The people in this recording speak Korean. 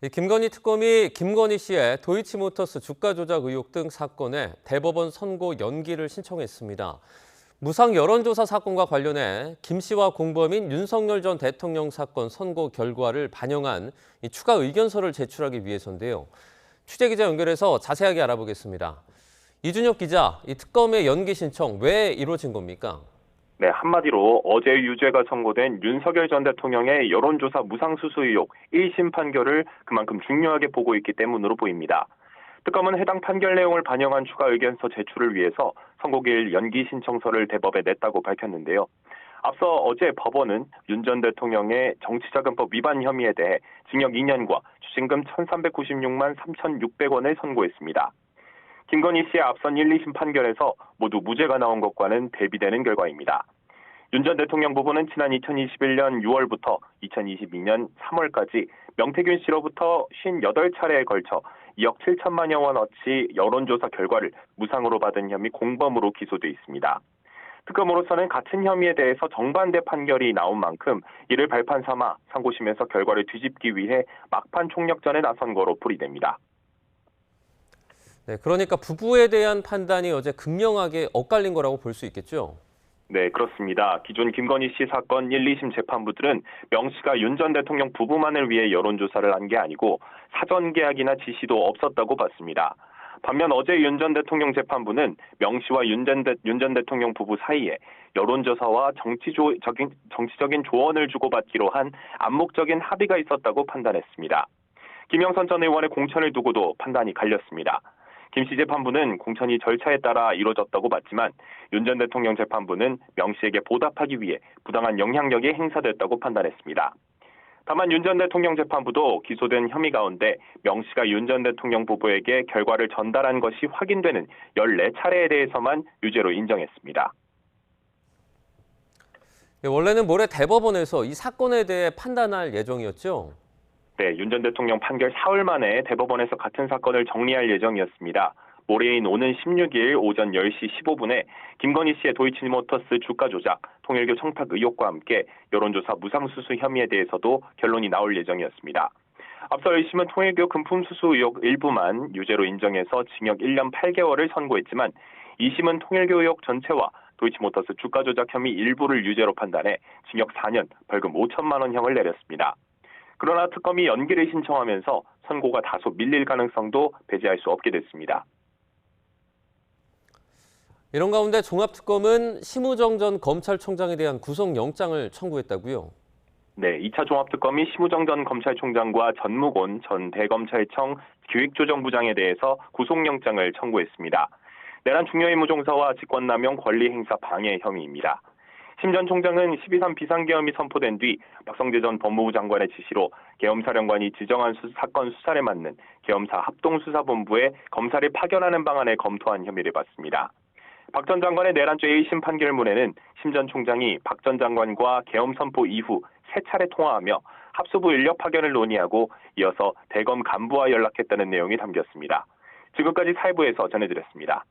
이 김건희 특검이 김건희 씨의 도이치모터스 주가 조작 의혹 등 사건에 대법원 선고 연기를 신청했습니다. 무상 여론조사 사건과 관련해 김 씨와 공범인 윤석열 전 대통령 사건 선고 결과를 반영한 이 추가 의견서를 제출하기 위해서인데요. 취재기자 연결해서 자세하게 알아보겠습니다. 이준혁 기자, 이 특검의 연기 신청 왜 이루어진 겁니까? 네, 한마디로 어제 유죄가 선고된 윤석열 전 대통령의 여론조사 무상수수 의혹 1심 판결을 그만큼 중요하게 보고 있기 때문으로 보입니다. 특검은 해당 판결 내용을 반영한 추가 의견서 제출을 위해서 선고기일 연기 신청서를 대법에 냈다고 밝혔는데요. 앞서 어제 법원은 윤 전 대통령의 정치자금법 위반 혐의에 대해 징역 2년과 추징금 1,396만 3,600원을 선고했습니다. 김건희 씨의 앞선 1, 2심 판결에서 모두 무죄가 나온 것과는 대비되는 결과입니다. 윤 전 대통령 부부는 지난 2021년 6월부터 2022년 3월까지 명태균 씨로부터 58차례에 걸쳐 2억 7천만여 원어치 여론조사 결과를 무상으로 받은 혐의 공범으로 기소돼 있습니다. 특검으로서는 같은 혐의에 대해서 정반대 판결이 나온 만큼 이를 발판 삼아 상고심에서 결과를 뒤집기 위해 막판 총력전에 나선 거로 풀이됩니다. 네, 그러니까 부부에 대한 판단이 어제 극명하게 엇갈린 거라고 볼 수 있겠죠? 네, 그렇습니다. 기존 김건희 씨 사건 1, 2심 재판부들은 명 씨가 윤 전 대통령 부부만을 위해 여론조사를 한 게 아니고 사전 계약이나 지시도 없었다고 봤습니다. 반면 어제 윤 전 대통령 재판부는 명 씨와 윤 전 대통령 부부 사이에 여론조사와 정치적인 조언을 주고받기로 한 암묵적인 합의가 있었다고 판단했습니다. 김영선 전 의원의 공천을 두고도 판단이 갈렸습니다. 김 씨 재판부는 공천이 절차에 따라 이루어졌다고 봤지만 윤 전 대통령 재판부는 명 씨에게 보답하기 위해 부당한 영향력이 행사됐다고 판단했습니다. 다만 윤 전 대통령 재판부도 기소된 혐의 가운데 명 씨가 윤 전 대통령 부부에게 결과를 전달한 것이 확인되는 14차례에 대해서만 유죄로 인정했습니다. 네, 원래는 모레 대법원에서 이 사건에 대해 판단할 예정이었죠? 네, 윤 전 대통령 판결 사흘 만에 대법원에서 같은 사건을 정리할 예정이었습니다. 모레인 오는 16일 오전 10시 15분에 김건희 씨의 도이치모터스 주가 조작, 통일교 청탁 의혹과 함께 여론조사 무상수수 혐의에 대해서도 결론이 나올 예정이었습니다. 앞서 1심은 통일교 금품수수 의혹 일부만 유죄로 인정해서 징역 1년 8개월을 선고했지만 2심은 통일교 의혹 전체와 도이치모터스 주가 조작 혐의 일부를 유죄로 판단해 징역 4년, 벌금 5천만 원형을 내렸습니다. 그러나 특검이 연기를 신청하면서 선고가 다소 밀릴 가능성도 배제할 수 없게 됐습니다. 이런 가운데 종합특검은 심우정 전 검찰총장에 대한 구속영장을 청구했다고요? 네, 2차 종합특검이 심우정 전 검찰총장과 전무곤 전 대검찰청 기획조정부장에 대해서 구속영장을 청구했습니다. 내란 중요임무종사와 직권남용 권리행사 방해 혐의입니다. 심 전 총장은 12.3 비상계엄이 선포된 뒤 박성재 전 법무부 장관의 지시로 계엄사령관이 지정한 사건 수사를 맡는 계엄사 합동수사본부에 검사를 파견하는 방안을 검토한 혐의를 받습니다. 박 전 장관의 내란죄 1심 판결문에는 심 전 총장이 박 전 장관과 계엄 선포 이후 3차례 통화하며 합수부 인력 파견을 논의하고 이어서 대검 간부와 연락했다는 내용이 담겼습니다. 지금까지 사회부에서 전해드렸습니다.